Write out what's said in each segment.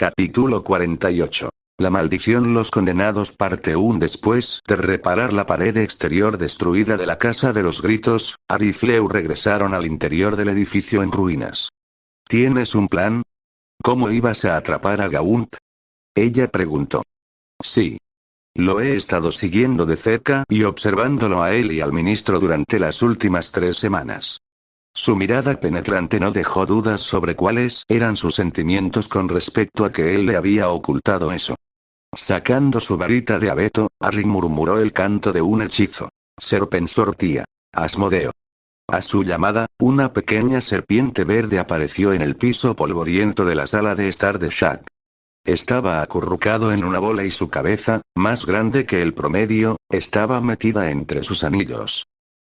Capítulo 48. La maldición. Los condenados. Parte 1. Después de reparar la pared exterior destruida de la casa de los gritos, Ari y Fleur regresaron al interior del edificio en ruinas. ¿Tienes un plan? ¿Cómo ibas a atrapar a Gaunt? Ella preguntó. Sí. Lo he estado siguiendo de cerca y observándolo a él y al ministro durante las últimas 3 semanas. Su mirada penetrante no dejó dudas sobre cuáles eran sus sentimientos con respecto a que él le había ocultado eso. Sacando su varita de abeto, Harry murmuró el canto de un hechizo. Serpensortia. Asmodeo. A su llamada, una pequeña serpiente verde apareció en el piso polvoriento de la sala de estar de Shaq. Estaba acurrucado en una bola y su cabeza, más grande que el promedio, estaba metida entre sus anillos.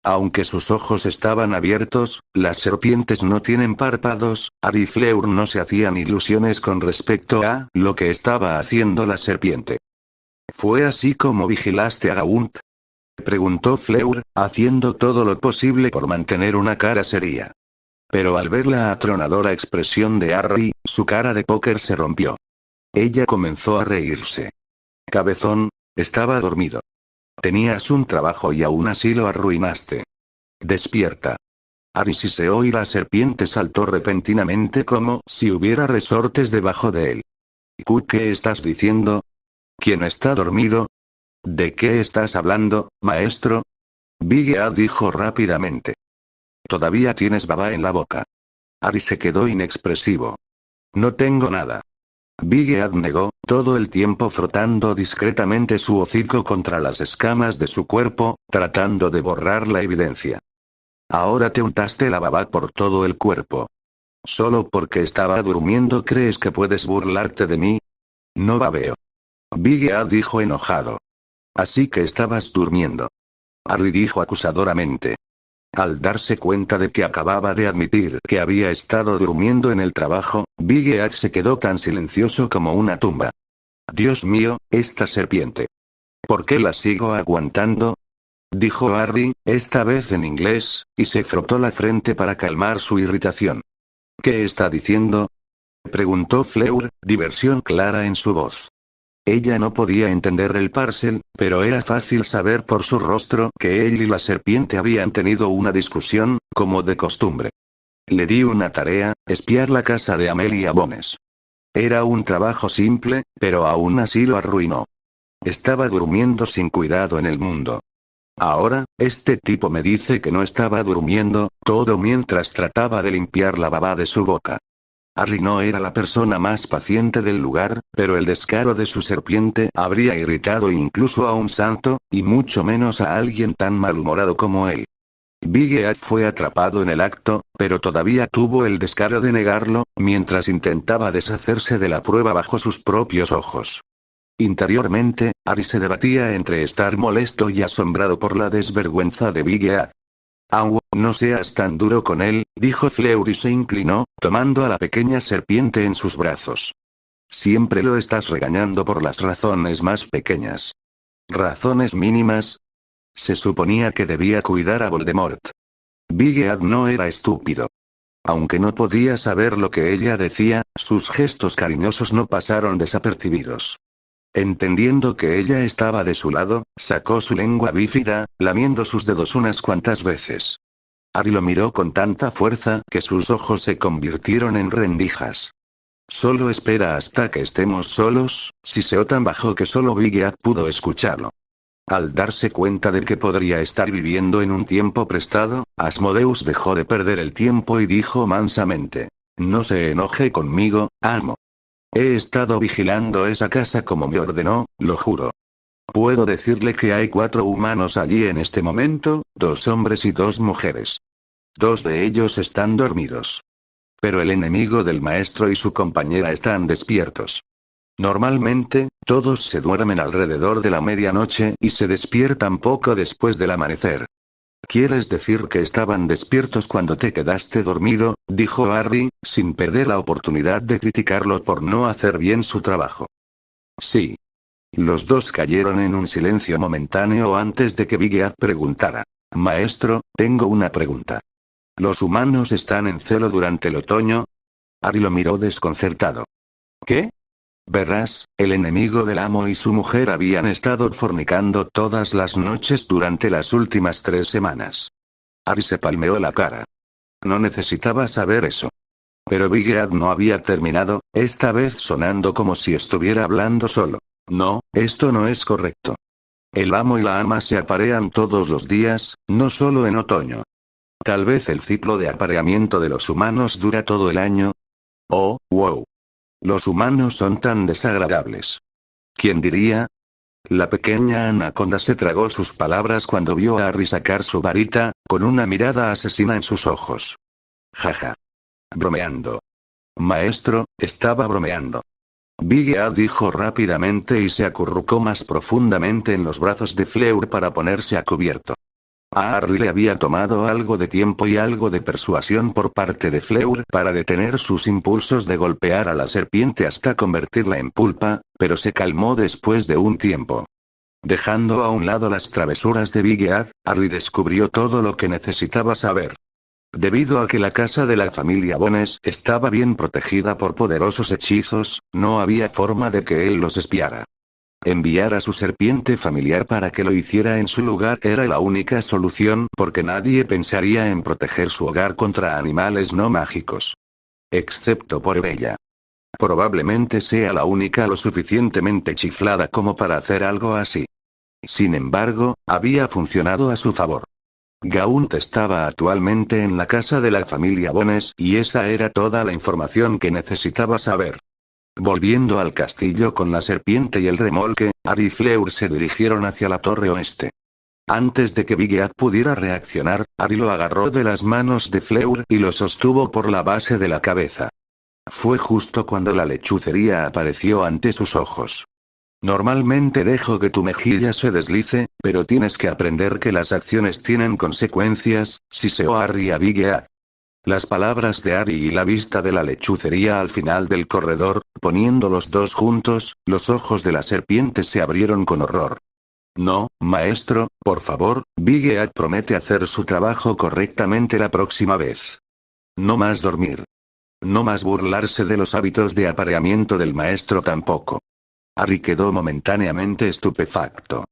Aunque sus ojos estaban abiertos, las serpientes no tienen párpados. Ari y Fleur no se hacían ilusiones con respecto a lo que estaba haciendo la serpiente. ¿Fue así como vigilaste a Gaunt?, preguntó Fleur, haciendo todo lo posible por mantener una cara seria. Pero al ver la atronadora expresión de Harry, su cara de póker se rompió. Ella comenzó a reírse. Cabezón, estaba dormido. Tenías un trabajo y aún así lo arruinaste. Despierta. Harry siseó y la serpiente saltó repentinamente como si hubiera resortes debajo de él. ¿Qué estás diciendo? ¿Quién está dormido? ¿De qué estás hablando, maestro? Big-Ead dijo rápidamente. Todavía tienes baba en la boca. Harry se quedó inexpresivo. No tengo nada. Big-Ead negó, todo el tiempo frotando discretamente su hocico contra las escamas de su cuerpo, tratando de borrar la evidencia. Ahora te untaste la baba por todo el cuerpo. ¿Solo porque estaba durmiendo crees que puedes burlarte de mí? No babeo. Big-Ead dijo enojado. Así que estabas durmiendo. Harry dijo acusadoramente. Al darse cuenta de que acababa de admitir que había estado durmiendo en el trabajo, Big-Ead se quedó tan silencioso como una tumba. Dios mío, esta serpiente. ¿Por qué la sigo aguantando? Dijo Harry, esta vez en inglés, y se frotó la frente para calmar su irritación. ¿Qué está diciendo?, preguntó Fleur, diversión clara en su voz. Ella no podía entender el parcel, pero era fácil saber por su rostro que él y la serpiente habían tenido una discusión, como de costumbre. Le di una tarea, espiar la casa de Amelia Bones. Era un trabajo simple, pero aún así lo arruinó. Estaba durmiendo sin cuidado en el mundo. Ahora, este tipo me dice que no estaba durmiendo, todo mientras trataba de limpiar la baba de su boca. Harry no era la persona más paciente del lugar, pero el descaro de su serpiente habría irritado incluso a un santo, y mucho menos a alguien tan malhumorado como él. Big-Ead fue atrapado en el acto, pero todavía tuvo el descaro de negarlo, mientras intentaba deshacerse de la prueba bajo sus propios ojos. Interiormente, Harry se debatía entre estar molesto y asombrado por la desvergüenza de Big-Ead. No seas tan duro con él, dijo Fleur y se inclinó, tomando a la pequeña serpiente en sus brazos. Siempre lo estás regañando por las razones más pequeñas. ¿Razones mínimas? Se suponía que debía cuidar a Voldemort. Big-Ead no era estúpido. Aunque no podía saber lo que ella decía, sus gestos cariñosos no pasaron desapercibidos. Entendiendo que ella estaba de su lado, sacó su lengua bífida, lamiendo sus dedos unas cuantas veces. Harry lo miró con tanta fuerza que sus ojos se convirtieron en rendijas. Solo espera hasta que estemos solos, siseó tan bajo que solo Big-Ead pudo escucharlo. Al darse cuenta de que podría estar viviendo en un tiempo prestado, Asmodeus dejó de perder el tiempo y dijo mansamente. No se enoje conmigo, amo. He estado vigilando esa casa como me ordenó, lo juro. Puedo decirle que hay 4 humanos allí en este momento, 2 hombres y 2 mujeres. 2 de ellos están dormidos. Pero el enemigo del maestro y su compañera están despiertos. Normalmente, todos se duermen alrededor de la medianoche y se despiertan poco después del amanecer. ¿Quieres decir que estaban despiertos cuando te quedaste dormido?, dijo Harry, sin perder la oportunidad de criticarlo por no hacer bien su trabajo. Sí. Los 2 cayeron en un silencio momentáneo antes de que Big-Ead preguntara. Maestro, tengo una pregunta. ¿Los humanos están en celo durante el otoño? Harry lo miró desconcertado. ¿Qué? Verás, el enemigo del amo y su mujer habían estado fornicando todas las noches durante las últimas 3 semanas. Harry se palmeó la cara. No necesitaba saber eso. Pero Big Ed no había terminado, esta vez sonando como si estuviera hablando solo. No, esto no es correcto. El amo y la ama se aparean todos los días, no solo en otoño. Tal vez el ciclo de apareamiento de los humanos dura todo el año. Oh, wow. Los humanos son tan desagradables. ¿Quién diría? La pequeña anaconda se tragó sus palabras cuando vio a Harry sacar su varita, con una mirada asesina en sus ojos. Jaja. Bromeando. Maestro, estaba bromeando. Big Ed dijo rápidamente y se acurrucó más profundamente en los brazos de Fleur para ponerse a cubierto. A Harry le había tomado algo de tiempo y algo de persuasión por parte de Fleur para detener sus impulsos de golpear a la serpiente hasta convertirla en pulpa, pero se calmó después de un tiempo. Dejando a un lado las travesuras de Big Ed, Harry descubrió todo lo que necesitaba saber. Debido a que la casa de la familia Bones estaba bien protegida por poderosos hechizos, no había forma de que él los espiara. Enviar a su serpiente familiar para que lo hiciera en su lugar era la única solución porque nadie pensaría en proteger su hogar contra animales no mágicos. Excepto por ella. Probablemente sea la única lo suficientemente chiflada como para hacer algo así. Sin embargo, había funcionado a su favor. Gaunt estaba actualmente en la casa de la familia Bones y esa era toda la información que necesitaba saber. Volviendo al castillo con la serpiente y el remolque, Harry y Fleur se dirigieron hacia la torre oeste. Antes de que Big Ed pudiera reaccionar, Harry lo agarró de las manos de Fleur y lo sostuvo por la base de la cabeza. Fue justo cuando la lechucería apareció ante sus ojos. Normalmente dejo que tu mejilla se deslice, pero tienes que aprender que las acciones tienen consecuencias, siseó Harry a Big Ed. Las palabras de Harry y la vista de la lechucería al final del corredor, poniendo los dos juntos, los ojos de la serpiente se abrieron con horror. No, maestro, por favor, Big Ed promete hacer su trabajo correctamente la próxima vez. No más dormir. No más burlarse de los hábitos de apareamiento del maestro tampoco. Harry quedó momentáneamente estupefacto.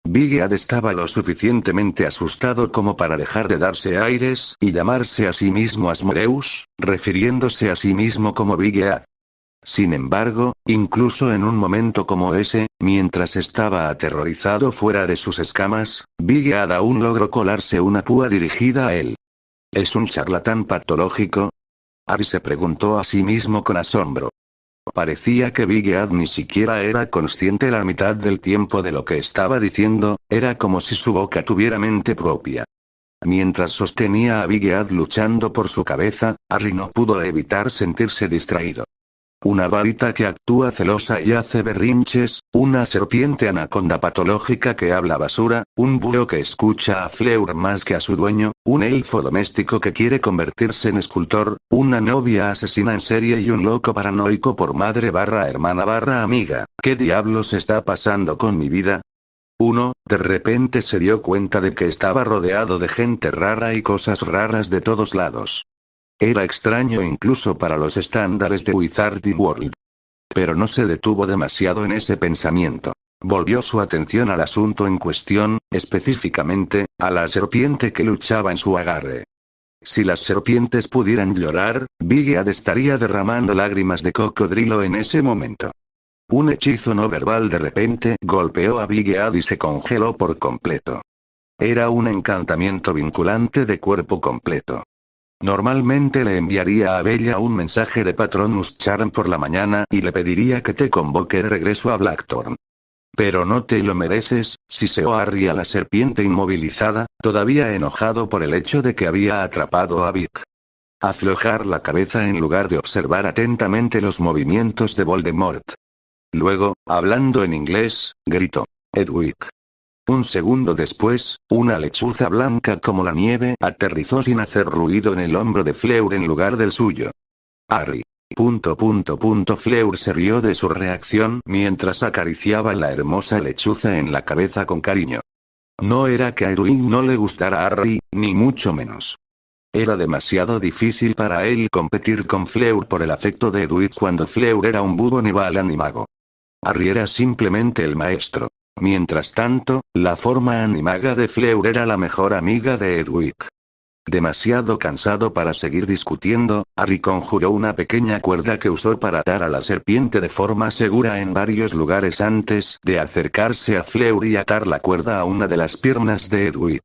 Big Ed estaba lo suficientemente asustado como para dejar de darse aires y llamarse a sí mismo Asmodeus, refiriéndose a sí mismo como Big Ed. Sin embargo, incluso en un momento como ese, mientras estaba aterrorizado fuera de sus escamas, Big Ed aún logró colarse una púa dirigida a él. ¿Es un charlatán patológico? Harry se preguntó a sí mismo con asombro. Parecía que Big Ed ni siquiera era consciente la mitad del tiempo de lo que estaba diciendo, era como si su boca tuviera mente propia. Mientras sostenía a Big Ed luchando por su cabeza, Harry no pudo evitar sentirse distraído. Una varita que actúa celosa y hace berrinches, una serpiente anaconda patológica que habla basura, un búho que escucha a Fleur más que a su dueño, un elfo doméstico que quiere convertirse en escultor, una novia asesina en serie y un loco paranoico por madre barra hermana barra amiga. ¿Qué diablos está pasando con mi vida? De repente se dio cuenta de que estaba rodeado de gente rara y cosas raras de todos lados. Era extraño incluso para los estándares de Wizarding World. Pero no se detuvo demasiado en ese pensamiento. Volvió su atención al asunto en cuestión, específicamente, a la serpiente que luchaba en su agarre. Si las serpientes pudieran llorar, Big Ed estaría derramando lágrimas de cocodrilo en ese momento. Un hechizo no verbal de repente golpeó a Big Ed y se congeló por completo. Era un encantamiento vinculante de cuerpo completo. Normalmente le enviaría a Bella un mensaje de Patronus Charm por la mañana y le pediría que te convoque de regreso a Blackthorn. Pero no te lo mereces, siseó Harry a la serpiente inmovilizada, todavía enojado por el hecho de que había atrapado a Vic. Aflojar la cabeza en lugar de observar atentamente los movimientos de Voldemort. Luego, hablando en inglés, gritó: Edwig. Un segundo después, una lechuza blanca como la nieve aterrizó sin hacer ruido en el hombro de Fleur en lugar del suyo. Harry. Fleur se rió de su reacción mientras acariciaba la hermosa lechuza en la cabeza con cariño. No era que a Edwin no le gustara Harry, ni mucho menos. Era demasiado difícil para él competir con Fleur por el afecto de Edwig cuando Fleur era un búho nival animago. Harry era simplemente el maestro. Mientras tanto, la forma animaga de Fleur era la mejor amiga de Edwig. Demasiado cansado para seguir discutiendo, Harry conjuró una pequeña cuerda que usó para atar a la serpiente de forma segura en varios lugares antes de acercarse a Fleur y atar la cuerda a una de las piernas de Edwig.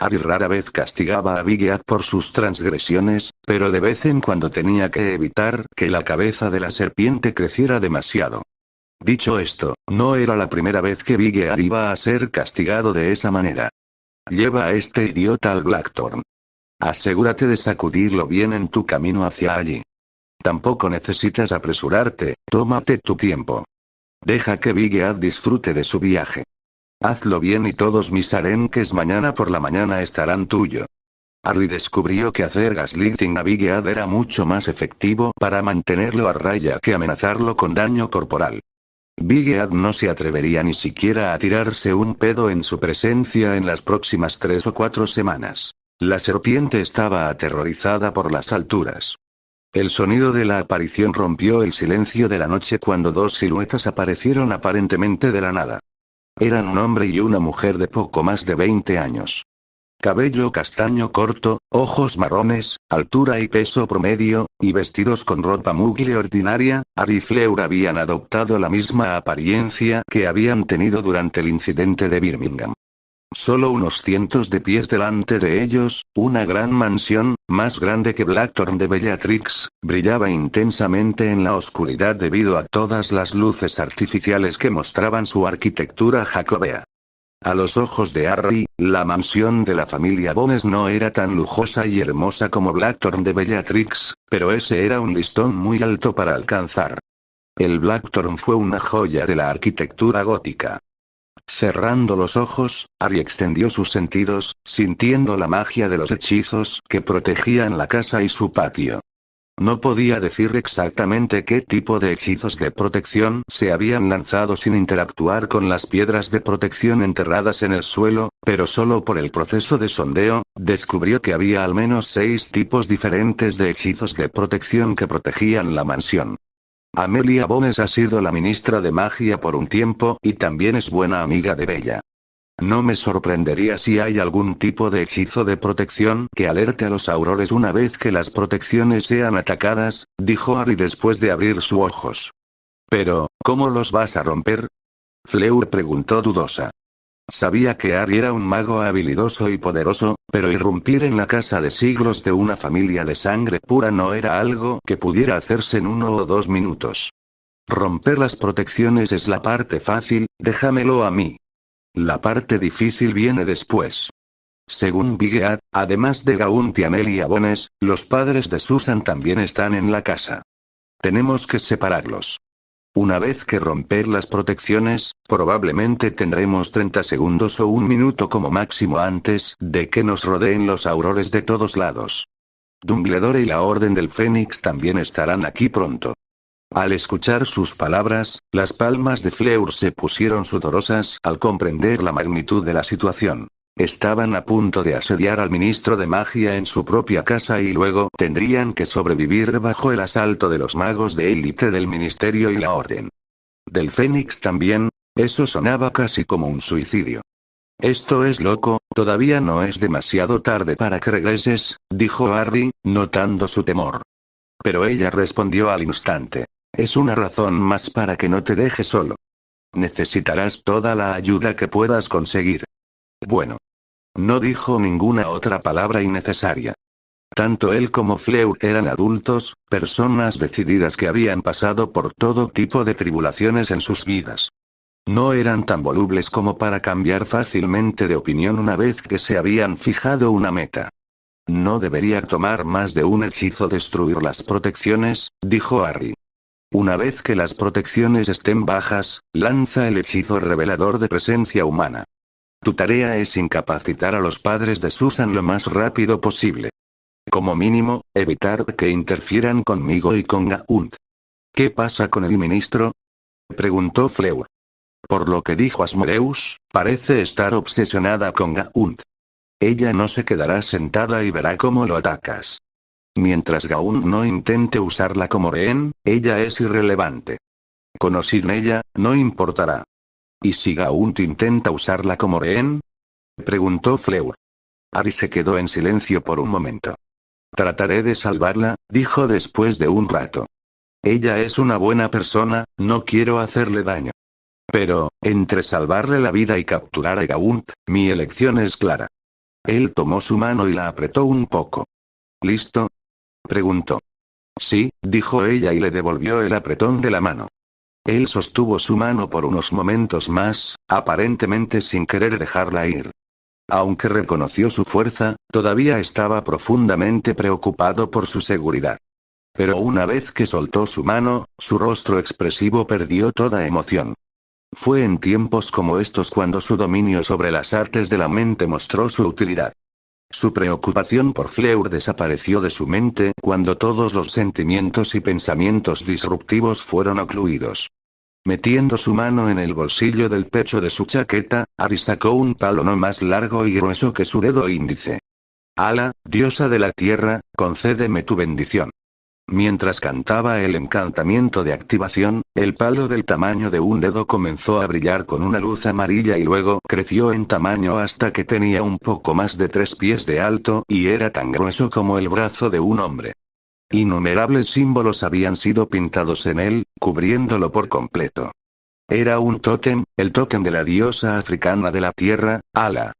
Harry rara vez castigaba a Big Ed por sus transgresiones, pero de vez en cuando tenía que evitar que la cabeza de la serpiente creciera demasiado. Dicho esto, no era la primera vez que Big Ed iba a ser castigado de esa manera. Lleva a este idiota al Blackthorn. Asegúrate de sacudirlo bien en tu camino hacia allí. Tampoco necesitas apresurarte, tómate tu tiempo. Deja que Big Ed disfrute de su viaje. Hazlo bien y todos mis arenques mañana por la mañana estarán tuyo. Harry descubrió que hacer gaslighting a Big Ed era mucho más efectivo para mantenerlo a raya que amenazarlo con daño corporal. Big Ed no se atrevería ni siquiera a tirarse un pedo en su presencia en las próximas 3 o 4 semanas. La serpiente estaba aterrorizada por las alturas. El sonido de la aparición rompió el silencio de la noche cuando dos siluetas aparecieron aparentemente de la nada. Eran un hombre y una mujer de poco más de 20 años. Cabello castaño corto, ojos marrones, altura y peso promedio, y vestidos con ropa muggle ordinaria. Harry y Fleur habían adoptado la misma apariencia que habían tenido durante el incidente de Birmingham. Solo unos cientos de pies delante de ellos, una gran mansión, más grande que Blackthorn de Bellatrix, brillaba intensamente en la oscuridad debido a todas las luces artificiales que mostraban su arquitectura jacobea. A los ojos de Harry, la mansión de la familia Bones no era tan lujosa y hermosa como Blackthorn de Bellatrix, pero ese era un listón muy alto para alcanzar. El Blackthorn fue una joya de la arquitectura gótica. Cerrando los ojos, Harry extendió sus sentidos, sintiendo la magia de los hechizos que protegían la casa y su patio. No podía decir exactamente qué tipo de hechizos de protección se habían lanzado sin interactuar con las piedras de protección enterradas en el suelo, pero solo por el proceso de sondeo, descubrió que había al menos 6 tipos diferentes de hechizos de protección que protegían la mansión. Amelia Bones ha sido la ministra de magia por un tiempo y también es buena amiga de Bella. No me sorprendería si hay algún tipo de hechizo de protección que alerte a los aurores una vez que las protecciones sean atacadas, dijo Harry después de abrir sus ojos. Pero, ¿cómo los vas a romper? Fleur preguntó dudosa. Sabía que Harry era un mago habilidoso y poderoso, pero irrumpir en la casa de siglos de una familia de sangre pura no era algo que pudiera hacerse en 1 o 2 minutos. Romper las protecciones es la parte fácil, déjamelo a mí. La parte difícil viene después. Según Big Ed, además de Gaunt y Amelia Bones, los padres de Susan también están en la casa. Tenemos que separarlos. Una vez que romper las protecciones, probablemente tendremos 30 segundos o 1 minuto como máximo antes de que nos rodeen los aurores de todos lados. Dumbledore y la Orden del Fénix también estarán aquí pronto. Al escuchar sus palabras, las palmas de Fleur se pusieron sudorosas al comprender la magnitud de la situación. Estaban a punto de asediar al ministro de magia en su propia casa y luego tendrían que sobrevivir bajo el asalto de los magos de élite del ministerio y la orden del Fénix también. Eso sonaba casi como un suicidio. Esto es loco, todavía no es demasiado tarde para que regreses, dijo Harry, notando su temor. Pero ella respondió al instante. Es una razón más para que no te deje solo. Necesitarás toda la ayuda que puedas conseguir. Bueno. No dijo ninguna otra palabra innecesaria. Tanto él como Fleur eran adultos, personas decididas que habían pasado por todo tipo de tribulaciones en sus vidas. No eran tan volubles como para cambiar fácilmente de opinión una vez que se habían fijado una meta. No debería tomar más de un hechizo destruir las protecciones, dijo Harry. Una vez que las protecciones estén bajas, lanza el hechizo revelador de presencia humana. Tu tarea es incapacitar a los padres de Susan lo más rápido posible. Como mínimo, evitar que interfieran conmigo y con Gaunt. ¿Qué pasa con el ministro? Preguntó Fleur. Por lo que dijo Asmodeus, parece estar obsesionada con Gaunt. ella no se quedará sentada y verá cómo lo atacas. Mientras Gaun no intente usarla como rehén, ella es irrelevante. Con o sin ella, no importará. ¿Y si Gaunt intenta usarla como rehén? Preguntó Fleur. Ari se quedó en silencio por un momento. Trataré de salvarla, dijo después de un rato. Ella es una buena persona, no quiero hacerle daño. Pero, entre salvarle la vida y capturar a Gaunt, mi elección es clara. Él tomó su mano y la apretó un poco. ¿Listo? Preguntó. Sí, dijo ella y le devolvió el apretón de la mano. Él sostuvo su mano por unos momentos más, aparentemente sin querer dejarla ir. Aunque reconoció su fuerza, todavía estaba profundamente preocupado por su seguridad. Pero una vez que soltó su mano, su rostro expresivo perdió toda emoción. Fue en tiempos como estos cuando su dominio sobre las artes de la mente mostró su utilidad. Su preocupación por Fleur desapareció de su mente cuando todos los sentimientos y pensamientos disruptivos fueron ocluidos. Metiendo su mano en el bolsillo del pecho de su chaqueta, Ari sacó un palo no más largo y grueso que su dedo índice. Ala, diosa de la tierra, concédeme tu bendición. Mientras cantaba el encantamiento de activación, el palo del tamaño de un dedo comenzó a brillar con una luz amarilla y luego creció en tamaño hasta que tenía un poco más de 3 pies de alto y era tan grueso como el brazo de un hombre. Innumerables símbolos habían sido pintados en él, cubriéndolo por completo. Era un tótem, el tótem de la diosa africana de la tierra, Ala.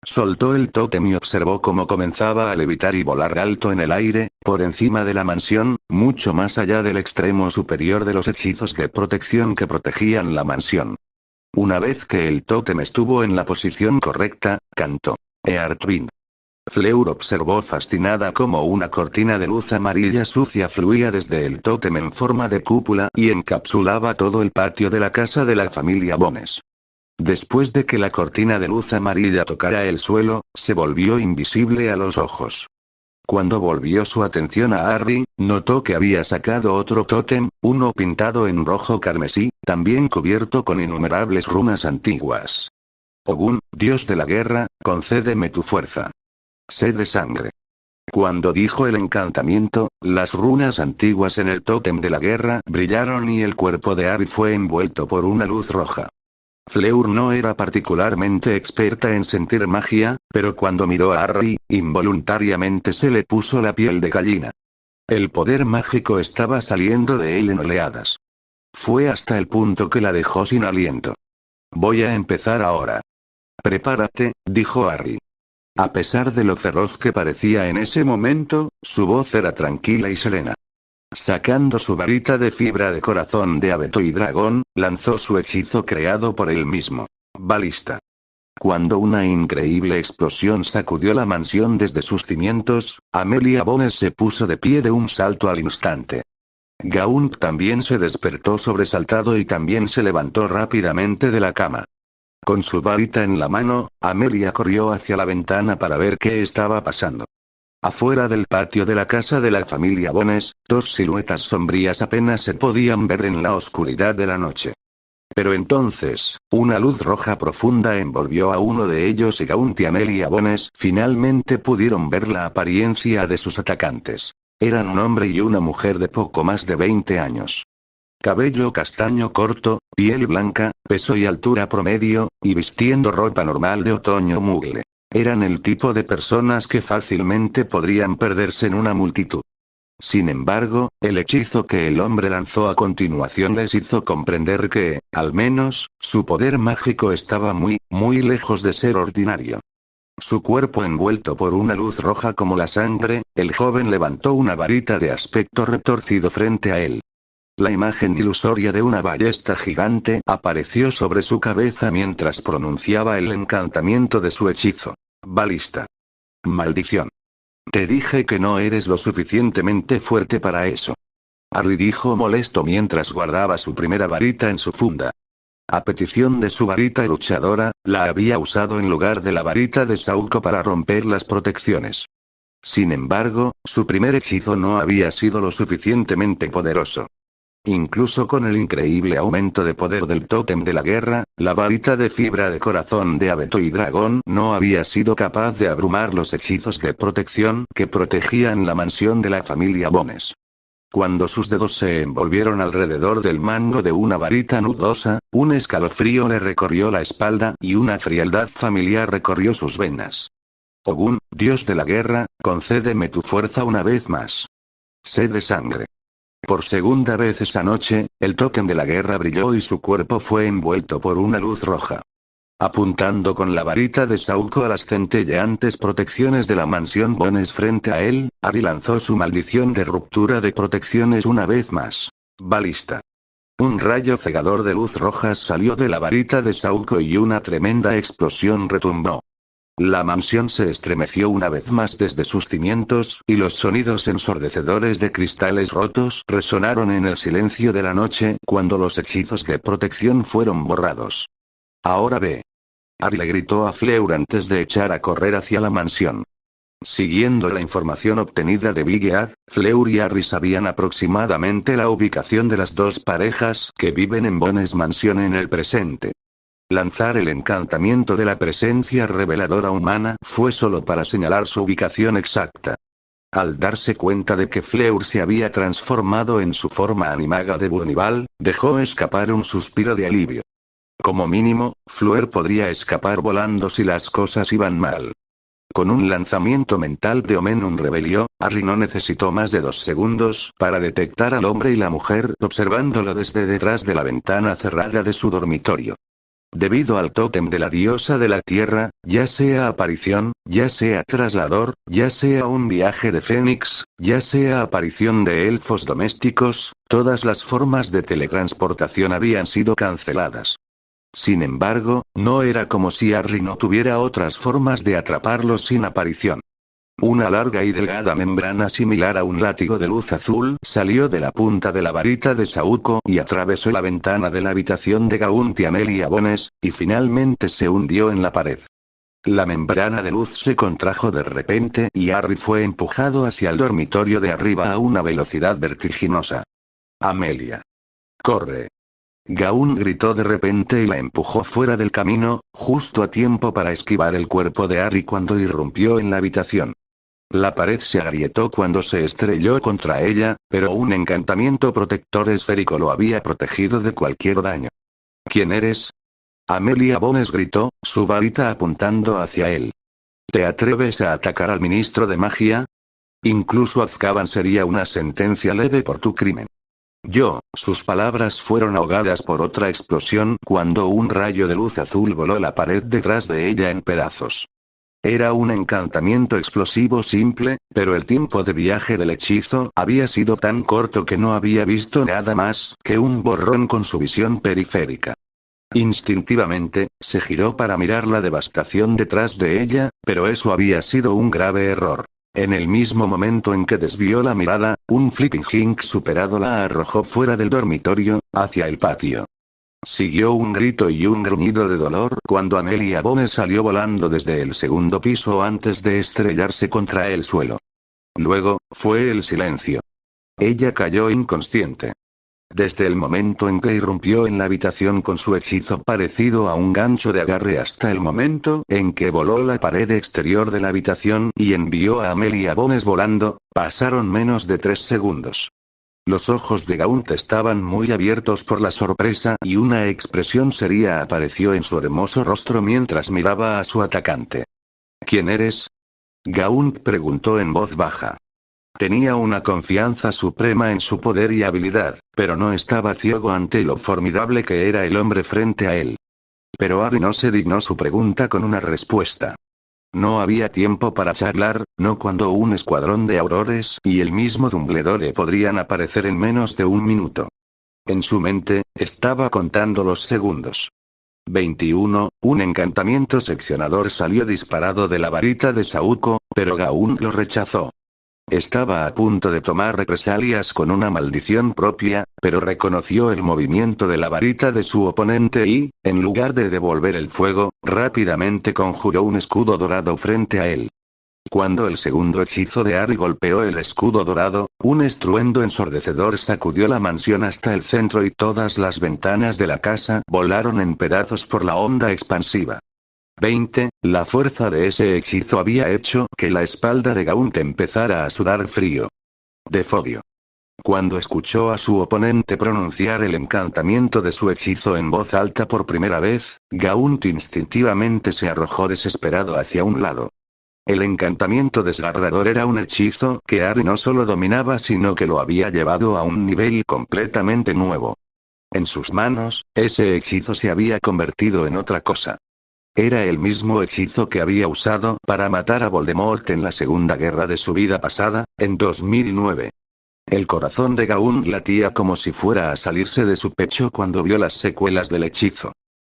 Soltó el tótem y observó cómo comenzaba a levitar y volar alto en el aire, por encima de la mansión, mucho más allá del extremo superior de los hechizos de protección que protegían la mansión. Una vez que el tótem estuvo en la posición correcta, cantó. Earthwind. Fleur observó fascinada cómo una cortina de luz amarilla sucia fluía desde el tótem en forma de cúpula y encapsulaba todo el patio de la casa de la familia Bones. Después de que la cortina de luz amarilla tocara el suelo, se volvió invisible a los ojos. Cuando volvió su atención a Harry, notó que había sacado otro tótem, uno pintado en rojo carmesí, también cubierto con innumerables runas antiguas. Ogun, dios de la guerra, concédeme tu fuerza. Sed de sangre. Cuando dijo el encantamiento, las runas antiguas en el tótem de la guerra brillaron y el cuerpo de Harry fue envuelto por una luz roja. Fleur no era particularmente experta en sentir magia, pero cuando miró a Harry, involuntariamente se le puso la piel de gallina. El poder mágico estaba saliendo de él en oleadas. Fue hasta el punto que la dejó sin aliento. Voy a empezar ahora. Prepárate, dijo Harry. A pesar de lo feroz que parecía en ese momento, su voz era tranquila y serena. Sacando su varita de fibra de corazón de abeto y dragón, lanzó su hechizo creado por él mismo. Balista. Cuando una increíble explosión sacudió la mansión desde sus cimientos, Amelia Bones se puso de pie de un salto al instante. Gaunt también se despertó sobresaltado y también se levantó rápidamente de la cama. Con su varita en la mano, Amelia corrió hacia la ventana para ver qué estaba pasando. Afuera del patio de la casa de la familia Bones, 2 siluetas sombrías apenas se podían ver en la oscuridad de la noche. Pero entonces, una luz roja profunda envolvió a uno de ellos y Gaunt y Amelia Bones finalmente pudieron ver la apariencia de sus atacantes. Eran un hombre y una mujer de poco más de 20 años. Cabello castaño corto, piel blanca, peso y altura promedio, y vistiendo ropa normal de otoño mugle. Eran el tipo de personas que fácilmente podrían perderse en una multitud. Sin embargo, el hechizo que el hombre lanzó a continuación les hizo comprender que, al menos, su poder mágico estaba muy, muy lejos de ser ordinario. Su cuerpo envuelto por una luz roja como la sangre, el joven levantó una varita de aspecto retorcido frente a él. La imagen ilusoria de una ballesta gigante apareció sobre su cabeza mientras pronunciaba el encantamiento de su hechizo. Balista. Maldición. Te dije que no eres lo suficientemente fuerte para eso. Harry dijo molesto mientras guardaba su primera varita en su funda. A petición de su varita luchadora, la había usado en lugar de la varita de Sauco para romper las protecciones. Sin embargo, su primer hechizo no había sido lo suficientemente poderoso. Incluso con el increíble aumento de poder del tótem de la guerra, la varita de fibra de corazón de abeto y dragón no había sido capaz de abrumar los hechizos de protección que protegían la mansión de la familia Bones. Cuando sus dedos se envolvieron alrededor del mango de una varita nudosa, un escalofrío le recorrió la espalda y una frialdad familiar recorrió sus venas. Ogun, dios de la guerra, concédeme tu fuerza una vez más. Sed de sangre. Por segunda vez esa noche, el tótem de la guerra brilló y su cuerpo fue envuelto por una luz roja. Apuntando con la varita de Sauco a las centelleantes protecciones de la mansión Bones frente a él, Ari lanzó su maldición de ruptura de protecciones una vez más. Balista. Un rayo cegador de luz roja salió de la varita de Sauco y una tremenda explosión retumbó. La mansión se estremeció una vez más desde sus cimientos, y los sonidos ensordecedores de cristales rotos resonaron en el silencio de la noche cuando los hechizos de protección fueron borrados. Ahora ve. Ari le gritó a Fleur antes de echar a correr hacia la mansión. Siguiendo la información obtenida de Big Ed, Fleur y Ari sabían aproximadamente la ubicación de las dos parejas que viven en Bones Mansion en el presente. Lanzar el encantamiento de la presencia reveladora humana fue solo para señalar su ubicación exacta. Al darse cuenta de que Fleur se había transformado en su forma animaga de Burnival, dejó escapar un suspiro de alivio. Como mínimo, Fleur podría escapar volando si las cosas iban mal. Con un lanzamiento mental de Omenum Rebelio, Ari no necesitó más de 2 segundos para detectar al hombre y la mujer observándolo desde detrás de la ventana cerrada de su dormitorio. Debido al tótem de la diosa de la tierra, ya sea aparición, ya sea traslador, ya sea un viaje de Fénix, ya sea aparición de elfos domésticos, todas las formas de teletransportación habían sido canceladas. Sin embargo, no era como si Ari no tuviera otras formas de atraparlos sin aparición. Una larga y delgada membrana similar a un látigo de luz azul salió de la punta de la varita de Sauco y atravesó la ventana de la habitación de Gaunt y Amelia Bones, y finalmente se hundió en la pared. La membrana de luz se contrajo de repente y Ari fue empujado hacia el dormitorio de arriba a una velocidad vertiginosa. Amelia. ¡Corre! Gaunt gritó de repente y la empujó fuera del camino, justo a tiempo para esquivar el cuerpo de Ari cuando irrumpió en la habitación. La pared se agrietó cuando se estrelló contra ella, pero un encantamiento protector esférico lo había protegido de cualquier daño. ¿Quién eres? Amelia Bones gritó, su varita apuntando hacia él. ¿Te atreves a atacar al ministro de magia? Incluso Azkaban sería una sentencia leve por tu crimen. Sus palabras fueron ahogadas por otra explosión cuando un rayo de luz azul voló la pared detrás de ella en pedazos. Era un encantamiento explosivo simple, pero el tiempo de viaje del hechizo había sido tan corto que no había visto nada más que un borrón con su visión periférica. Instintivamente, se giró para mirar la devastación detrás de ella, pero eso había sido un grave error. En el mismo momento en que desvió la mirada, un Flipping Hink superado la arrojó fuera del dormitorio, hacia el patio. Siguió un grito y un gruñido de dolor cuando Amelia Bones salió volando desde el segundo piso antes de estrellarse contra el suelo. Luego, fue el silencio. Ella cayó inconsciente. Desde el momento en que irrumpió en la habitación con su hechizo parecido a un gancho de agarre hasta el momento en que voló la pared exterior de la habitación y envió a Amelia Bones volando, pasaron menos de 3 segundos. Los ojos de Gaunt estaban muy abiertos por la sorpresa y una expresión seria apareció en su hermoso rostro mientras miraba a su atacante. ¿Quién eres? Gaunt preguntó en voz baja. Tenía una confianza suprema en su poder y habilidad, pero no estaba ciego ante lo formidable que era el hombre frente a él. Pero Ari no se dignó su pregunta con una respuesta. No había tiempo para charlar, no cuando un escuadrón de aurores y el mismo Dumbledore podrían aparecer en menos de 1 minuto. En su mente, estaba contando los segundos. 21, un encantamiento seccionador salió disparado de la varita de Sauco, pero Gaunt lo rechazó. Estaba a punto de tomar represalias con una maldición propia, pero reconoció el movimiento de la varita de su oponente y, en lugar de devolver el fuego, rápidamente conjuró un escudo dorado frente a él. Cuando el segundo hechizo de Ari golpeó el escudo dorado, un estruendo ensordecedor sacudió la mansión hasta el centro y todas las ventanas de la casa volaron en pedazos por la onda expansiva. 20. La fuerza de ese hechizo había hecho que la espalda de Gaunt empezara a sudar frío. Defodio. Cuando escuchó a su oponente pronunciar el encantamiento de su hechizo en voz alta por primera vez, Gaunt instintivamente se arrojó desesperado hacia un lado. El encantamiento desgarrador era un hechizo que Ari no solo dominaba sino que lo había llevado a un nivel completamente nuevo. En sus manos, ese hechizo se había convertido en otra cosa. Era el mismo hechizo que había usado para matar a Voldemort en la Segunda Guerra de su vida pasada, en 2009. El corazón de Gaunt latía como si fuera a salirse de su pecho cuando vio las secuelas del hechizo.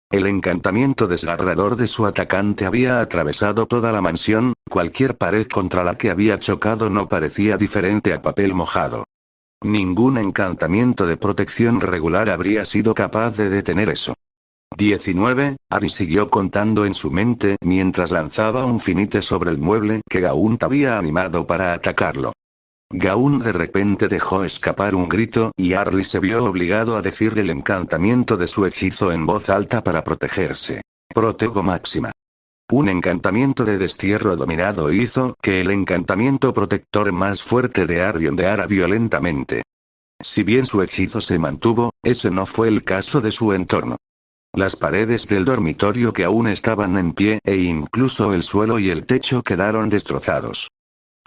El encantamiento desgarrador de su atacante había atravesado toda la mansión, cualquier pared contra la que había chocado no parecía diferente a papel mojado. Ningún encantamiento de protección regular habría sido capaz de detener eso. 19. Ari siguió contando en su mente mientras lanzaba un finite sobre el mueble que Gaunt había animado para atacarlo. Gaunt de repente dejó escapar un grito y Harry se vio obligado a decir el encantamiento de su hechizo en voz alta para protegerse. Protego máxima. Un encantamiento de destierro dominado hizo que el encantamiento protector más fuerte de Harry ondeara violentamente. Si bien su hechizo se mantuvo, ese no fue el caso de su entorno. Las paredes del dormitorio que aún estaban en pie e incluso el suelo y el techo quedaron destrozados.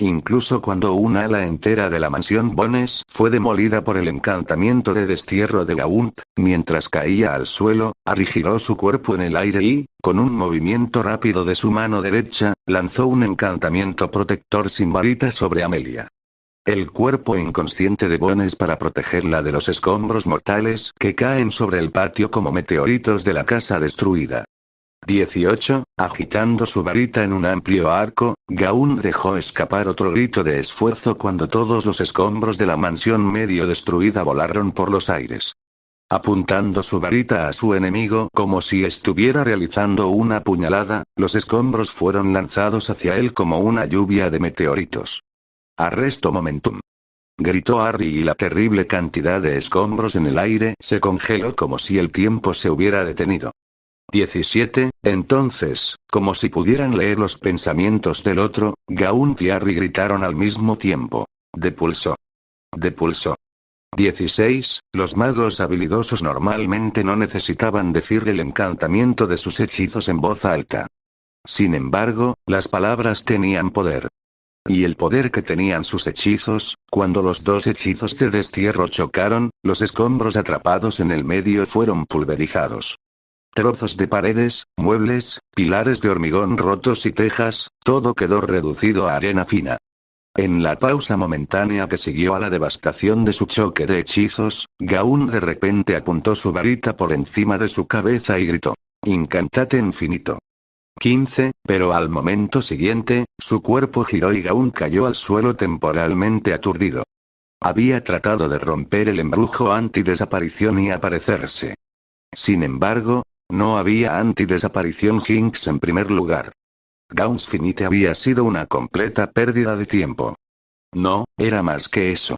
Incluso cuando un ala entera de la mansión Bones fue demolida por el encantamiento de destierro de Gaunt, mientras caía al suelo, Harry giró su cuerpo en el aire y, con un movimiento rápido de su mano derecha, lanzó un encantamiento protector sin varita sobre Amelia. El cuerpo inconsciente de Bones para protegerla de los escombros mortales que caen sobre el patio como meteoritos de la casa destruida. 18. Agitando su varita en un amplio arco, Gaunt dejó escapar otro grito de esfuerzo cuando todos los escombros de la mansión medio destruida volaron por los aires. Apuntando su varita a su enemigo como si estuviera realizando una puñalada, los escombros fueron lanzados hacia él como una lluvia de meteoritos. Arresto momentum. Gritó Harry y la terrible cantidad de escombros en el aire se congeló como si el tiempo se hubiera detenido. 17. Entonces, como si pudieran leer los pensamientos del otro, Gaunt y Harry gritaron al mismo tiempo. Depulso. Depulso. 16. Los magos habilidosos normalmente no necesitaban decir el encantamiento de sus hechizos en voz alta. Sin embargo, las palabras tenían poder. Y el poder que tenían sus hechizos, cuando los dos hechizos de destierro chocaron, los escombros atrapados en el medio fueron pulverizados. Trozos de paredes, muebles, pilares de hormigón rotos y tejas, todo quedó reducido a arena fina. En la pausa momentánea que siguió a la devastación de su choque de hechizos, Gaunt de repente apuntó su varita por encima de su cabeza y gritó: Incantate infinito. 15, pero al momento siguiente, su cuerpo giró y Gaunt cayó al suelo temporalmente aturdido. Había tratado de romper el embrujo antidesaparición y aparecerse. Sin embargo, no había antidesaparición Jinx en primer lugar. Gaunt's Finite había sido una completa pérdida de tiempo. No, era más que eso.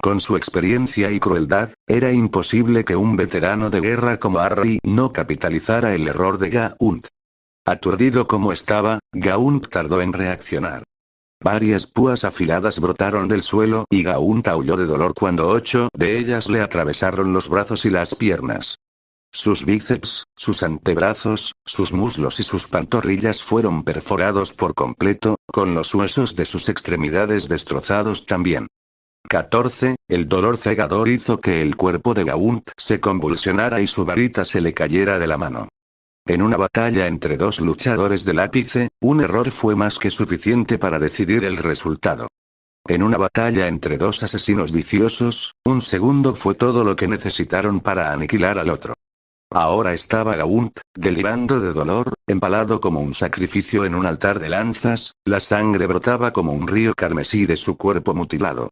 Con su experiencia y crueldad, era imposible que un veterano de guerra como Harry no capitalizara el error de Gaunt. Aturdido como estaba, Gaunt tardó en reaccionar. Varias púas afiladas brotaron del suelo y Gaunt aulló de dolor cuando 8 de ellas le atravesaron los brazos y las piernas. Sus bíceps, sus antebrazos, sus muslos y sus pantorrillas fueron perforados por completo, con los huesos de sus extremidades destrozados también. 14. El dolor cegador hizo que el cuerpo de Gaunt se convulsionara y su varita se le cayera de la mano. En una batalla entre dos luchadores del ápice, un error fue más que suficiente para decidir el resultado. En una batalla entre dos asesinos viciosos, un segundo fue todo lo que necesitaron para aniquilar al otro. Ahora estaba Gaunt, delirando de dolor, empalado como un sacrificio en un altar de lanzas, la sangre brotaba como un río carmesí de su cuerpo mutilado.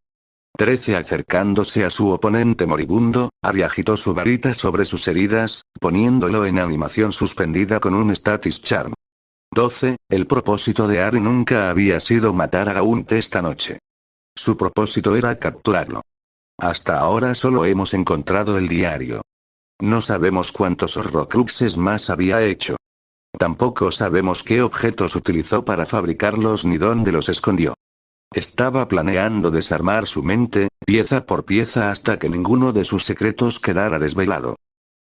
13. Acercándose a su oponente moribundo, Harry agitó su varita sobre sus heridas, poniéndolo en animación suspendida con un status charm. 12. El propósito de Harry nunca había sido matar a Gaunt esta noche. Su propósito era capturarlo. Hasta ahora solo hemos encontrado el diario. No sabemos cuántos horrocruxes más había hecho. Tampoco sabemos qué objetos utilizó para fabricarlos ni dónde los escondió. Estaba planeando desarmar su mente, pieza por pieza hasta que ninguno de sus secretos quedara desvelado.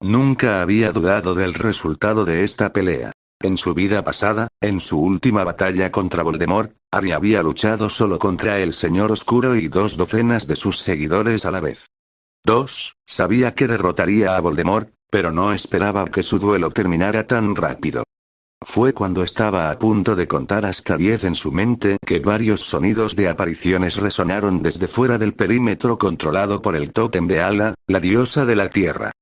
Nunca había dudado del resultado de esta pelea. En su vida pasada, en su última batalla contra Voldemort, Harry había luchado solo contra el Señor Oscuro y 2 docenas de sus seguidores a la vez. 2. Sabía que derrotaría a Voldemort, pero no esperaba que su duelo terminara tan rápido. Fue cuando estaba a punto de contar hasta 10 en su mente que varios sonidos de apariciones resonaron desde fuera del perímetro controlado por el tótem de Ala, la diosa de la tierra.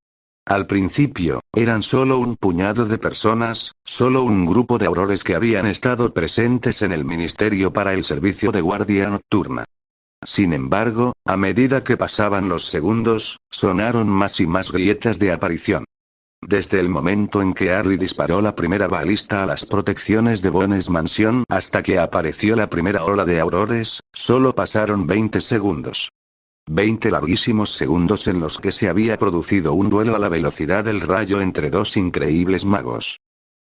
Al principio, eran solo un puñado de personas, solo un grupo de aurores que habían estado presentes en el ministerio para el servicio de guardia nocturna. Sin embargo, a medida que pasaban los segundos, sonaron más y más grietas de aparición. Desde el momento en que Harry disparó la primera balista a las protecciones de Bones Mansion hasta que apareció la primera ola de aurores, solo pasaron 20 segundos. 20 larguísimos segundos en los que se había producido un duelo a la velocidad del rayo entre 2 increíbles magos.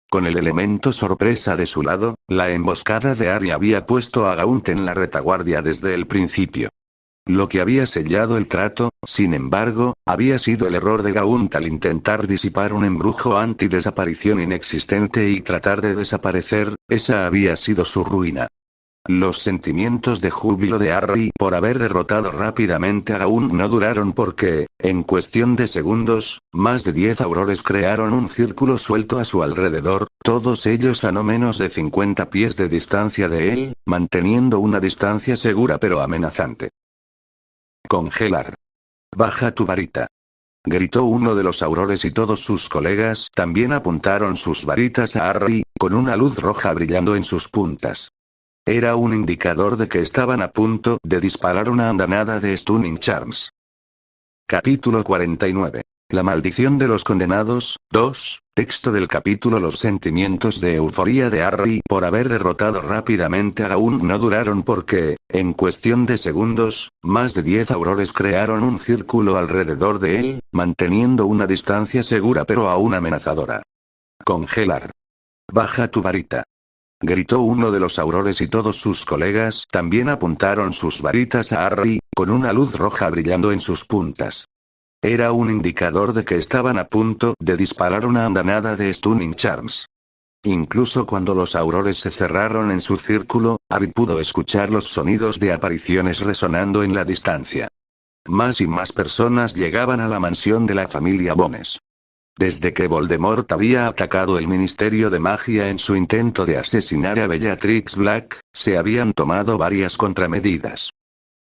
Con el elemento sorpresa de su lado, la emboscada de Harry había puesto a Gaunt en la retaguardia desde el principio. Lo que había sellado el trato, sin embargo, había sido el error de Gaunt al intentar disipar un embrujo anti-desaparición inexistente y tratar de desaparecer, esa había sido su ruina. Los sentimientos de júbilo de Harry por haber derrotado rápidamente a Gaunt no duraron porque, en cuestión de segundos, más de 10 aurores crearon un círculo suelto a su alrededor, todos ellos a no menos de 50 pies de distancia de él, manteniendo una distancia segura pero amenazante. Congelar. Baja tu varita. Gritó uno de los aurores y todos sus colegas también apuntaron sus varitas a Harry, con una luz roja brillando en sus puntas. Era un indicador de que estaban a punto de disparar una andanada de Stunning Charms. Capítulo 49. La maldición de los condenados, 2. Texto del capítulo. Los sentimientos de euforía de Harry por haber derrotado rápidamente a Gaunt no duraron porque, en cuestión de segundos, más de 10 aurores crearon un círculo alrededor de él, manteniendo una distancia segura pero aún amenazadora. Congelar. Baja tu varita. Gritó uno de los aurores y todos sus colegas también apuntaron sus varitas a Harry, con una luz roja brillando en sus puntas. Era un indicador de que estaban a punto de disparar una andanada de Stunning Charms. Incluso cuando los aurores se cerraron en su círculo, Harry pudo escuchar los sonidos de apariciones resonando en la distancia. Más y más personas llegaban a la mansión de la familia Bones. Desde que Voldemort había atacado el Ministerio de Magia en su intento de asesinar a Bellatrix Black, se habían tomado varias contramedidas.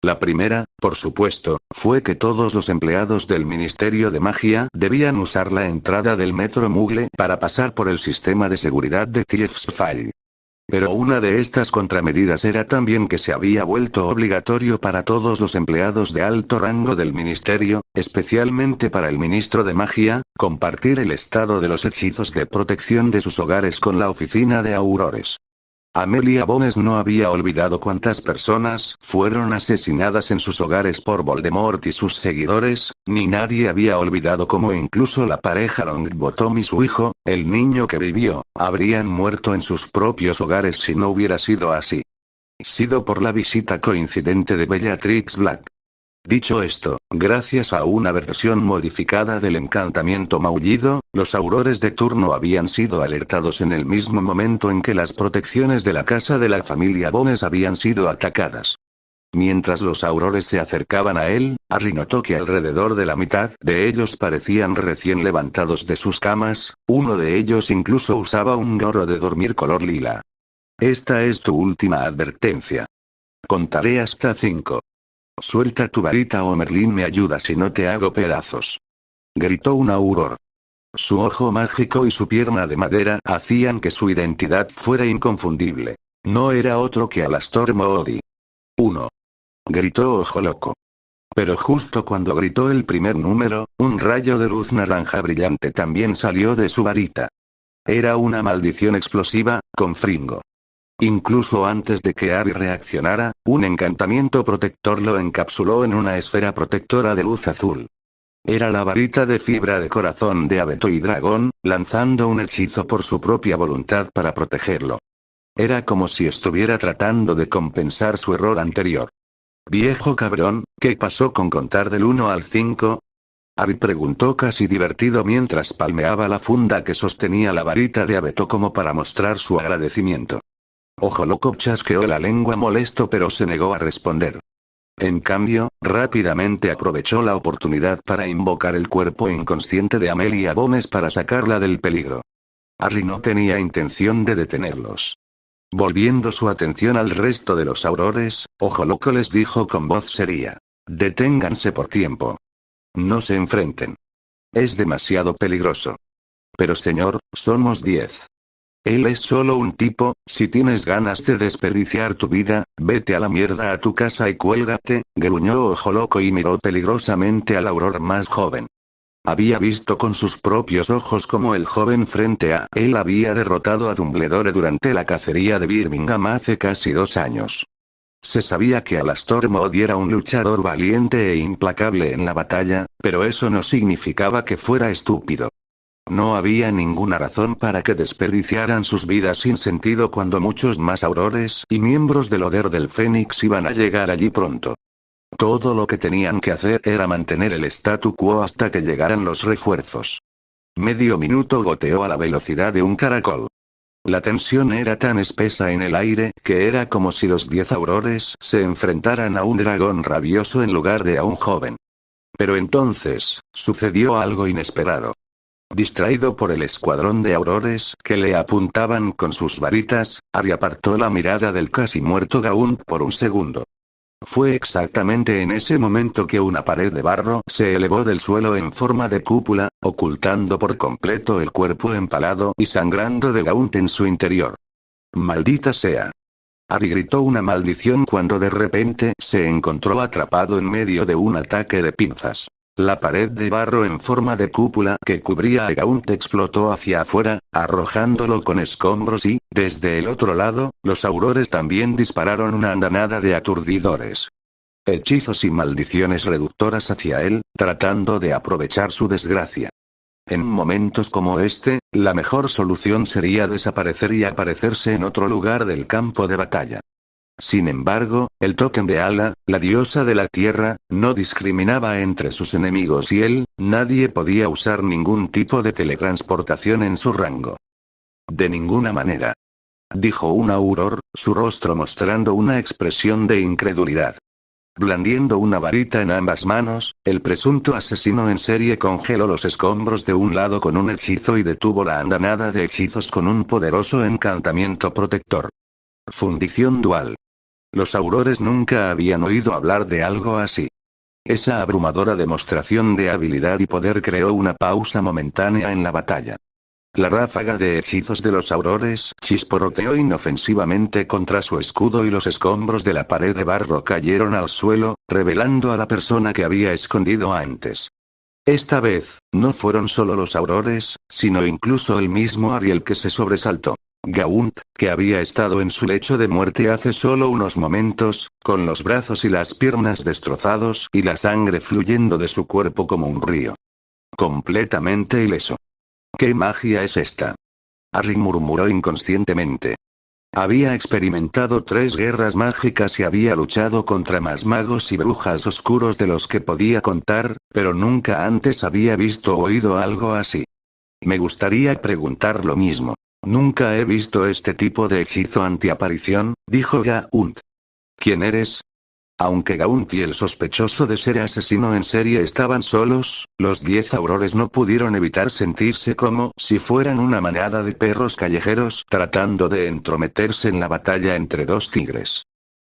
La primera, por supuesto, fue que todos los empleados del Ministerio de Magia debían usar la entrada del Metro Mugle para pasar por el sistema de seguridad de Thieves Fall. Pero una de estas contramedidas era también que se había vuelto obligatorio para todos los empleados de alto rango del ministerio, especialmente para el ministro de magia, compartir el estado de los hechizos de protección de sus hogares con la oficina de aurores. Amelia Bones no había olvidado cuántas personas fueron asesinadas en sus hogares por Voldemort y sus seguidores, ni nadie había olvidado cómo incluso la pareja Longbottom y su hijo, el niño que vivió, habrían muerto en sus propios hogares si no hubiera sido así. Sido por la visita coincidente de Bellatrix Black. Dicho esto, gracias a una versión modificada del encantamiento maullido, los aurores de turno habían sido alertados en el mismo momento en que las protecciones de la casa de la familia Bones habían sido atacadas. Mientras los aurores se acercaban a él, Harry notó que alrededor de la mitad de ellos parecían recién levantados de sus camas, uno de ellos incluso usaba un gorro de dormir color lila. Esta es tu última advertencia. Contaré hasta 5. Suelta tu varita o Merlín me ayuda si no te hago pedazos. Gritó un auror. Su ojo mágico y su pierna de madera hacían que su identidad fuera inconfundible. No era otro que Alastor Moody. 1. Gritó Ojo Loco. Pero justo cuando gritó el primer número, un rayo de luz naranja brillante también salió de su varita. Era una maldición explosiva, con Fringo. Incluso antes de que Ari reaccionara, un encantamiento protector lo encapsuló en una esfera protectora de luz azul. Era la varita de fibra de corazón de abeto y dragón, lanzando un hechizo por su propia voluntad para protegerlo. Era como si estuviera tratando de compensar su error anterior. «Viejo cabrón, ¿qué pasó con contar del 1 al 5?» Ari preguntó casi divertido mientras palmeaba la funda que sostenía la varita de abeto como para mostrar su agradecimiento. Ojo Loco chasqueó la lengua molesto pero se negó a responder. En cambio, rápidamente aprovechó la oportunidad para invocar el cuerpo inconsciente de Amelia Bones para sacarla del peligro. Ari no tenía intención de detenerlos. Volviendo su atención al resto de los aurores, Ojo Loco les dijo con voz seria: «Deténganse por tiempo. No se enfrenten. Es demasiado peligroso». «Pero señor, somos 10. Él es solo un tipo, si tienes ganas de desperdiciar tu vida, vete a la mierda a tu casa y cuélgate», gruñó Ojo Loco y miró peligrosamente al auror más joven. Había visto con sus propios ojos cómo el joven frente a él había derrotado a Dumbledore durante la cacería de Birmingham hace casi 2 años. Se sabía que Alastor Moody era un luchador valiente e implacable en la batalla, pero eso no significaba que fuera estúpido. No había ninguna razón para que desperdiciaran sus vidas sin sentido cuando muchos más aurores y miembros del Order del Fénix iban a llegar allí pronto. Todo lo que tenían que hacer era mantener el statu quo hasta que llegaran los refuerzos. Medio minuto goteó a la velocidad de un caracol. La tensión era tan espesa en el aire que era como si los 10 aurores se enfrentaran a un dragón rabioso en lugar de a un joven. Pero entonces, sucedió algo inesperado. Distraído por el escuadrón de aurores que le apuntaban con sus varitas, Ari apartó la mirada del casi muerto Gaunt por un segundo. Fue exactamente en ese momento que una pared de barro se elevó del suelo en forma de cúpula, ocultando por completo el cuerpo empalado y sangrando de Gaunt en su interior. «¡Maldita sea!». Ari gritó una maldición cuando de repente se encontró atrapado en medio de un ataque de pinzas. La pared de barro en forma de cúpula que cubría a Gaunt explotó hacia afuera, arrojándolo con escombros y, desde el otro lado, los aurores también dispararon una andanada de aturdidores. Hechizos y maldiciones reductoras hacia él, tratando de aprovechar su desgracia. En momentos como este, la mejor solución sería desaparecer y aparecerse en otro lugar del campo de batalla. Sin embargo, el Token de Ala, la diosa de la tierra, no discriminaba entre sus enemigos y él, nadie podía usar ningún tipo de teletransportación en su rango. «De ninguna manera», dijo un auror, su rostro mostrando una expresión de incredulidad. Blandiendo una varita en ambas manos, el presunto asesino en serie congeló los escombros de un lado con un hechizo y detuvo la andanada de hechizos con un poderoso encantamiento protector. Fundición dual. Los aurores nunca habían oído hablar de algo así. Esa abrumadora demostración de habilidad y poder creó una pausa momentánea en la batalla. La ráfaga de hechizos de los aurores chisporroteó inofensivamente contra su escudo y los escombros de la pared de barro cayeron al suelo, revelando a la persona que había escondido antes. Esta vez, no fueron solo los aurores, sino incluso el mismo Ariel que se sobresaltó. Gaunt, que había estado en su lecho de muerte hace solo unos momentos, con los brazos y las piernas destrozados y la sangre fluyendo de su cuerpo como un río. Completamente ileso. «¿Qué magia es esta?», Ari murmuró inconscientemente. Había experimentado 3 guerras mágicas y había luchado contra más magos y brujas oscuros de los que podía contar, pero nunca antes había visto o oído algo así. «Me gustaría preguntar lo mismo. Nunca he visto este tipo de hechizo antiaparición», dijo Gaunt. «¿Quién eres?». Aunque Gaunt y el sospechoso de ser asesino en serie estaban solos, los 10 aurores no pudieron evitar sentirse como si fueran una manada de perros callejeros tratando de entrometerse en la batalla entre 2 tigres.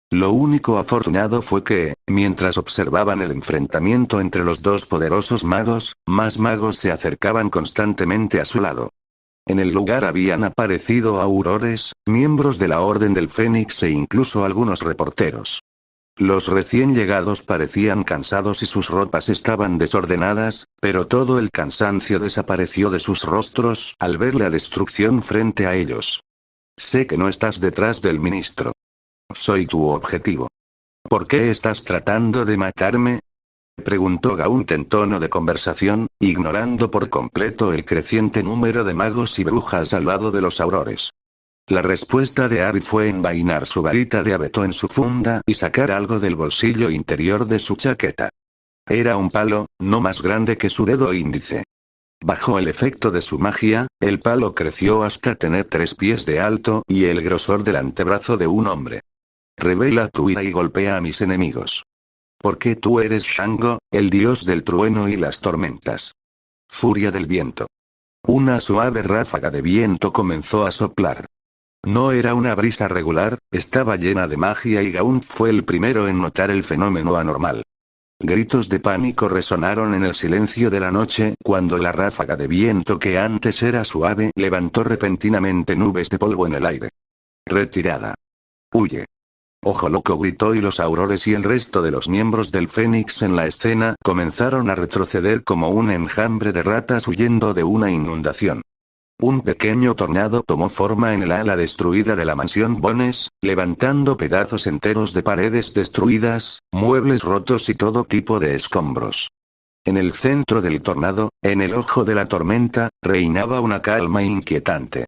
Lo único afortunado fue que, mientras observaban el enfrentamiento entre los 2 poderosos magos, más magos se acercaban constantemente a su lado. En el lugar habían aparecido aurores, miembros de la Orden del Fénix e incluso algunos reporteros. Los recién llegados parecían cansados y sus ropas estaban desordenadas, pero todo el cansancio desapareció de sus rostros al ver la destrucción frente a ellos. Sé que no estás detrás del ministro. Soy tu objetivo. ¿Por qué estás tratando de matarme? Preguntó Gaunt en tono de conversación, ignorando por completo el creciente número de magos y brujas al lado de los aurores. La respuesta de Ari fue envainar su varita de abeto en su funda y sacar algo del bolsillo interior de su chaqueta. Era un palo, no más grande que su dedo índice. Bajo el efecto de su magia, el palo creció hasta tener 3 pies de alto y el grosor del antebrazo de un hombre. Revela tu ira y golpea a mis enemigos. Porque tú eres Shango, el dios del trueno y las tormentas. Furia del viento. Una suave ráfaga de viento comenzó a soplar. No era una brisa regular, estaba llena de magia y Gaunt fue el primero en notar el fenómeno anormal. Gritos de pánico resonaron en el silencio de la noche cuando la ráfaga de viento que antes era suave levantó repentinamente nubes de polvo en el aire. Retirada. Huye. Ojo Loco gritó y los aurores y el resto de los miembros del Fénix en la escena comenzaron a retroceder como un enjambre de ratas huyendo de una inundación. Un pequeño tornado tomó forma en el ala destruida de la mansión Bones, levantando pedazos enteros de paredes destruidas, muebles rotos y todo tipo de escombros. En el centro del tornado, en el ojo de la tormenta, reinaba una calma inquietante.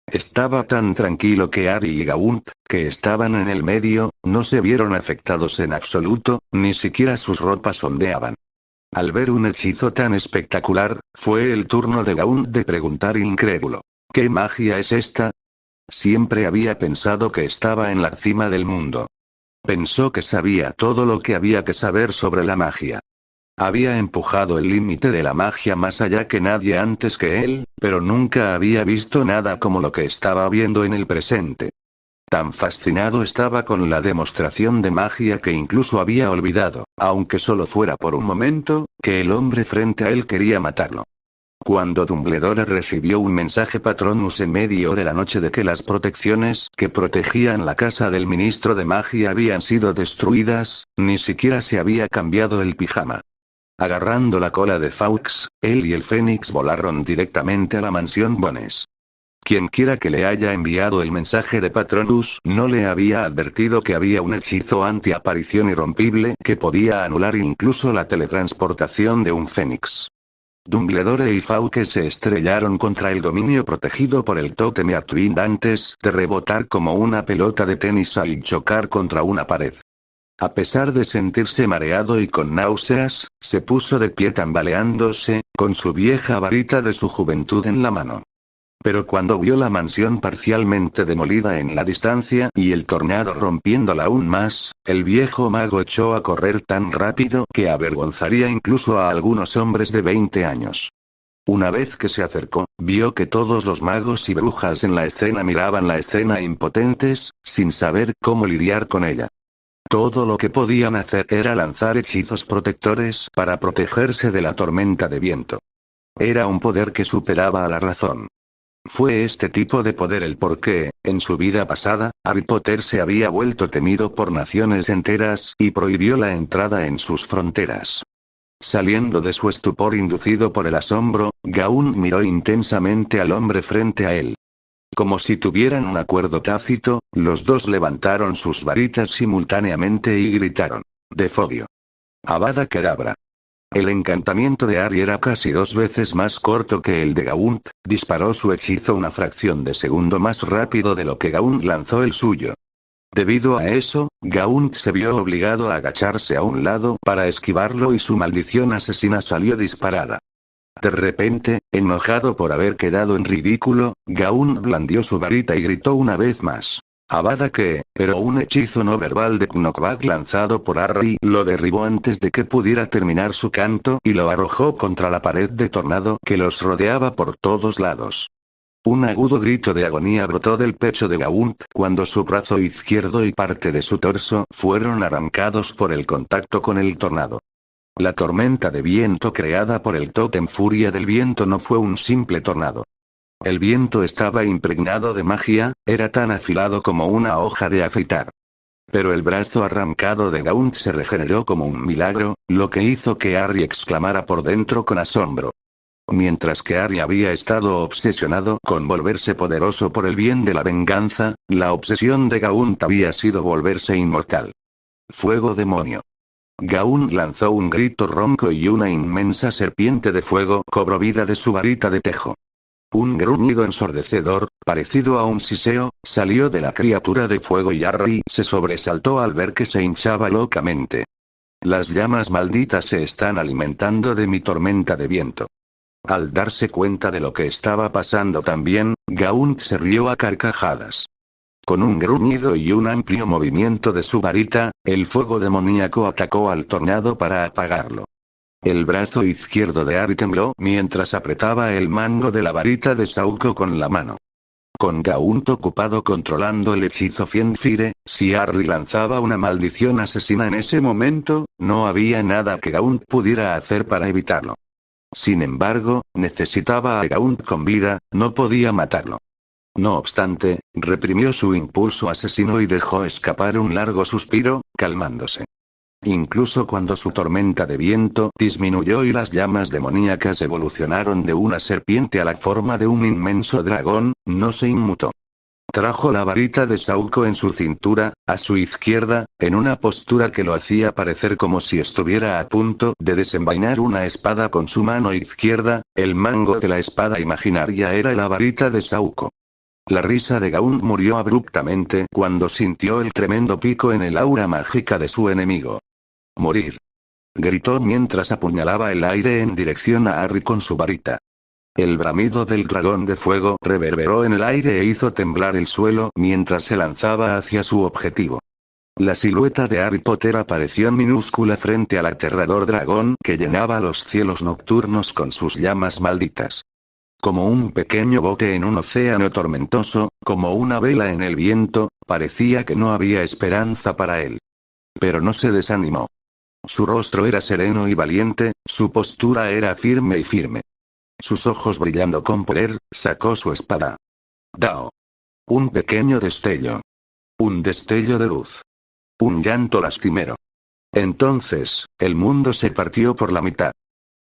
Estaba tan tranquilo que Ari y Gaunt, que estaban en el medio, no se vieron afectados en absoluto, ni siquiera sus ropas ondeaban. Al ver un hechizo tan espectacular, fue el turno de Gaunt de preguntar incrédulo. ¿Qué magia es esta? Siempre había pensado que estaba en la cima del mundo. Pensó que sabía todo lo que había que saber sobre la magia. Había empujado el límite de la magia más allá que nadie antes que él, pero nunca había visto nada como lo que estaba viendo en el presente. Tan fascinado estaba con la demostración de magia que incluso había olvidado, aunque solo fuera por un momento, que el hombre frente a él quería matarlo. Cuando Dumbledore recibió un mensaje Patronus en medio de la noche de que las protecciones que protegían la casa del ministro de magia habían sido destruidas, ni siquiera se había cambiado el pijama. Agarrando la cola de Fawkes, él y el Fénix volaron directamente a la mansión Bones. Quienquiera que le haya enviado el mensaje de Patronus no le había advertido que había un hechizo anti-aparición irrompible que podía anular incluso la teletransportación de un fénix. Dumbledore y Fawkes se estrellaron contra el dominio protegido por el tótem Twin antes de rebotar como una pelota de tenis al chocar contra una pared. A pesar de sentirse mareado y con náuseas, se puso de pie tambaleándose, con su vieja varita de su juventud en la mano. Pero cuando vio la mansión parcialmente demolida en la distancia y el tornado rompiéndola aún más, el viejo mago echó a correr tan rápido que avergonzaría incluso a algunos hombres de 20 años. Una vez que se acercó, vio que todos los magos y brujas en la escena miraban la escena impotentes, sin saber cómo lidiar con ella. Todo lo que podían hacer era lanzar hechizos protectores para protegerse de la tormenta de viento. Era un poder que superaba a la razón. Fue este tipo de poder el por qué, en su vida pasada, Harry Potter se había vuelto temido por naciones enteras y prohibió la entrada en sus fronteras. Saliendo de su estupor inducido por el asombro, Gaunt miró intensamente al hombre frente a él. Como si tuvieran un acuerdo tácito, los dos levantaron sus varitas simultáneamente y gritaron: «Defobio». Avada Kedavra. El encantamiento de Harry era casi 2 veces más corto que el de Gaunt, disparó su hechizo una fracción de segundo más rápido de lo que Gaunt lanzó el suyo. Debido a eso, Gaunt se vio obligado a agacharse a un lado para esquivarlo y su maldición asesina salió disparada. De repente, enojado por haber quedado en ridículo, Gaunt blandió su varita y gritó una vez más: «Avada que», pero un hechizo no verbal de knockback lanzado por Harry lo derribó antes de que pudiera terminar su canto y lo arrojó contra la pared de tornado que los rodeaba por todos lados. Un agudo grito de agonía brotó del pecho de Gaunt cuando su brazo izquierdo y parte de su torso fueron arrancados por el contacto con el tornado. La tormenta de viento creada por el tótem Furia del Viento no fue un simple tornado. El viento estaba impregnado de magia, era tan afilado como una hoja de afeitar. Pero el brazo arrancado de Gaunt se regeneró como un milagro, lo que hizo que Harry exclamara por dentro con asombro. Mientras que Harry había estado obsesionado con volverse poderoso por el bien de la venganza, la obsesión de Gaunt había sido volverse inmortal. ¡Fuego demonio! Gaunt lanzó un grito ronco y una inmensa serpiente de fuego cobró vida de su varita de tejo. Un gruñido ensordecedor, parecido a un siseo, salió de la criatura de fuego y Harry se sobresaltó al ver que se hinchaba locamente. Las llamas malditas se están alimentando de mi tormenta de viento. Al darse cuenta de lo que estaba pasando también, Gaunt se rió a carcajadas. Con un gruñido y un amplio movimiento de su varita, el fuego demoníaco atacó al tornado para apagarlo. El brazo izquierdo de Harry tembló mientras apretaba el mango de la varita de Sauco con la mano. Con Gaunt ocupado controlando el hechizo Fiendfire, si Harry lanzaba una maldición asesina en ese momento, no había nada que Gaunt pudiera hacer para evitarlo. Sin embargo, necesitaba a Gaunt con vida, no podía matarlo. No obstante, reprimió su impulso asesino y dejó escapar un largo suspiro, calmándose. Incluso cuando su tormenta de viento disminuyó y las llamas demoníacas evolucionaron de una serpiente a la forma de un inmenso dragón, no se inmutó. Trajo la varita de Sauco en su cintura, a su izquierda, en una postura que lo hacía parecer como si estuviera a punto de desenvainar una espada con su mano izquierda, el mango de la espada imaginaria era la varita de Sauco. La risa de Gaunt murió abruptamente cuando sintió el tremendo pico en el aura mágica de su enemigo. «¡Morir!», gritó mientras apuñalaba el aire en dirección a Harry con su varita. El bramido del dragón de fuego reverberó en el aire e hizo temblar el suelo mientras se lanzaba hacia su objetivo. La silueta de Harry Potter apareció minúscula frente al aterrador dragón que llenaba los cielos nocturnos con sus llamas malditas. Como un pequeño bote en un océano tormentoso, como una vela en el viento, parecía que no había esperanza para él. Pero no se desanimó. Su rostro era sereno y valiente, su postura era firme y firme. Sus ojos brillando con poder, sacó su espada. ¡Dao! Un pequeño destello. Un destello de luz. Un llanto lastimero. Entonces, el mundo se partió por la mitad.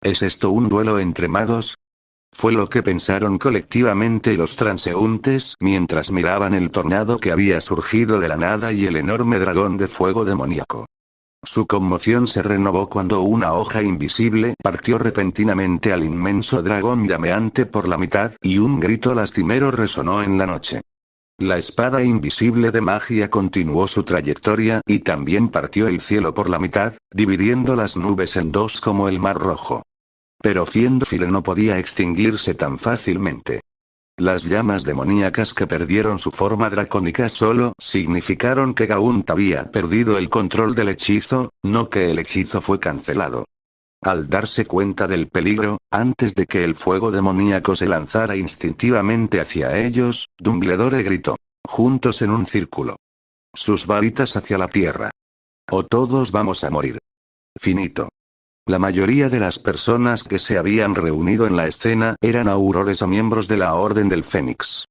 ¿Es esto un duelo entre magos? Fue lo que pensaron colectivamente los transeúntes mientras miraban el tornado que había surgido de la nada y el enorme dragón de fuego demoníaco. Su conmoción se renovó cuando una hoja invisible partió repentinamente al inmenso dragón llameante por la mitad y un grito lastimero resonó en la noche. La espada invisible de magia continuó su trayectoria y también partió el cielo por la mitad, dividiendo las nubes en dos como el mar rojo. Pero Fiendfire no podía extinguirse tan fácilmente. Las llamas demoníacas que perdieron su forma dracónica solo significaron que Gaunt había perdido el control del hechizo, no que el hechizo fue cancelado. Al darse cuenta del peligro, antes de que el fuego demoníaco se lanzara instintivamente hacia ellos, Dumbledore gritó. Juntos en un círculo. Sus varitas hacia la tierra. O todos vamos a morir. Finito. La mayoría de las personas que se habían reunido en la escena eran aurores o miembros de la Orden del Fénix.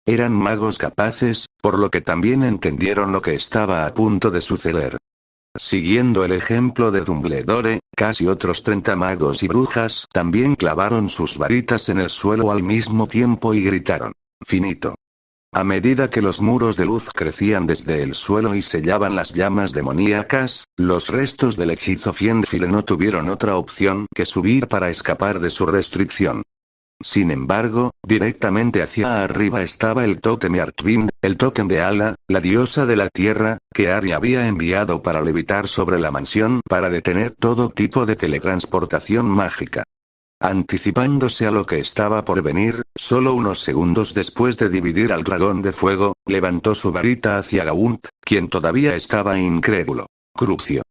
Eran magos capaces, por lo que también entendieron lo que estaba a punto de suceder. Siguiendo el ejemplo de Dumbledore, casi otros 30 magos y brujas también clavaron sus varitas en el suelo al mismo tiempo y gritaron: «Finito». A medida que los muros de luz crecían desde el suelo y sellaban las llamas demoníacas, los restos del hechizo Fiendfire no tuvieron otra opción que subir para escapar de su restricción. Sin embargo, directamente hacia arriba estaba el tótem Artwind, el tótem de Ala, la diosa de la tierra, que Harry había enviado para levitar sobre la mansión para detener todo tipo de teletransportación mágica. Anticipándose a lo que estaba por venir, solo unos segundos después de dividir al dragón de fuego, levantó su varita hacia Gaunt, quien todavía estaba incrédulo. Crucio.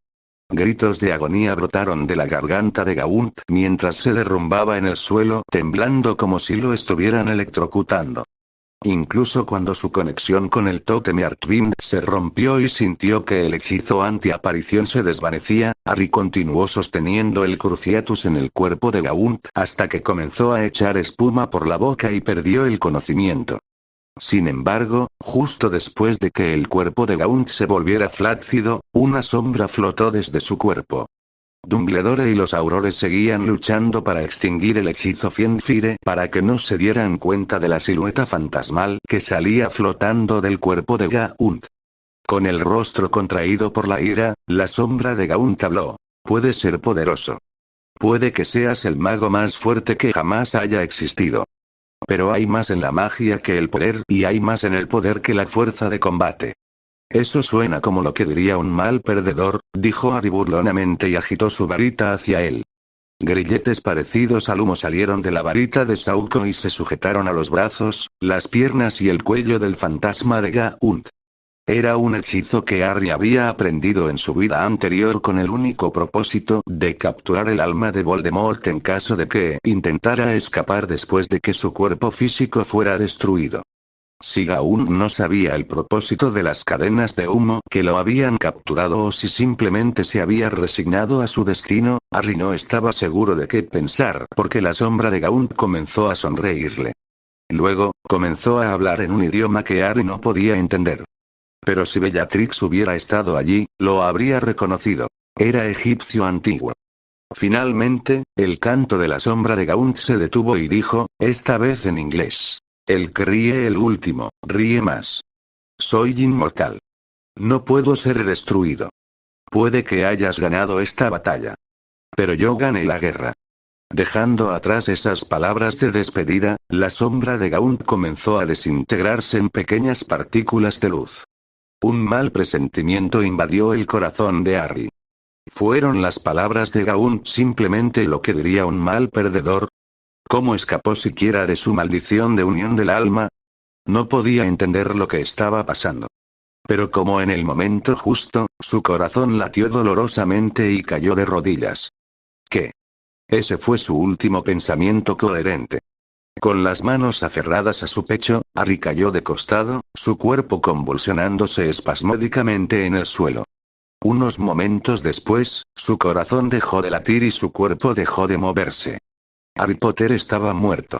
Gritos de agonía brotaron de la garganta de Gaunt mientras se derrumbaba en el suelo temblando como si lo estuvieran electrocutando. Incluso cuando su conexión con el tótem Artwind se rompió y sintió que el hechizo antiaparición se desvanecía, Harry continuó sosteniendo el Cruciatus en el cuerpo de Gaunt hasta que comenzó a echar espuma por la boca y perdió el conocimiento. Sin embargo, justo después de que el cuerpo de Gaunt se volviera flácido, una sombra flotó desde su cuerpo. Dumbledore y los Aurores seguían luchando para extinguir el hechizo Fiendfire para que no se dieran cuenta de la silueta fantasmal que salía flotando del cuerpo de Gaunt. Con el rostro contraído por la ira, la sombra de Gaunt habló. Puede ser poderoso. Puede que seas el mago más fuerte que jamás haya existido. Pero hay más en la magia que el poder y hay más en el poder que la fuerza de combate. Eso suena como lo que diría un mal perdedor, dijo Harry burlonamente y agitó su varita hacia él. Grilletes parecidos al humo salieron de la varita de Sauco y se sujetaron a los brazos, las piernas y el cuello del fantasma de Gaunt. Era un hechizo que Harry había aprendido en su vida anterior con el único propósito de capturar el alma de Voldemort en caso de que intentara escapar después de que su cuerpo físico fuera destruido. Si Gaunt no sabía el propósito de las cadenas de humo que lo habían capturado o si simplemente se había resignado a su destino, Harry no estaba seguro de qué pensar porque la sombra de Gaunt comenzó a sonreírle. Luego, comenzó a hablar en un idioma que Harry no podía entender. Pero si Bellatrix hubiera estado allí, lo habría reconocido. Era egipcio antiguo. Finalmente, el canto de la sombra de Gaunt se detuvo y dijo, esta vez en inglés. El que ríe el último, ríe más. Soy inmortal. No puedo ser destruido. Puede que hayas ganado esta batalla. Pero yo gané la guerra. Dejando atrás esas palabras de despedida, la sombra de Gaunt comenzó a desintegrarse en pequeñas partículas de luz. Un mal presentimiento invadió el corazón de Harry. ¿Fueron las palabras de Gaunt simplemente lo que diría un mal perdedor? ¿Cómo escapó siquiera de su maldición de unión del alma? No podía entender lo que estaba pasando. Pero como en el momento justo, su corazón latió dolorosamente y cayó de rodillas. ¿Qué? Ese fue su último pensamiento coherente. Con las manos aferradas a su pecho, Harry cayó de costado, su cuerpo convulsionándose espasmódicamente en el suelo. Unos momentos después, su corazón dejó de latir y su cuerpo dejó de moverse. Harry Potter estaba muerto.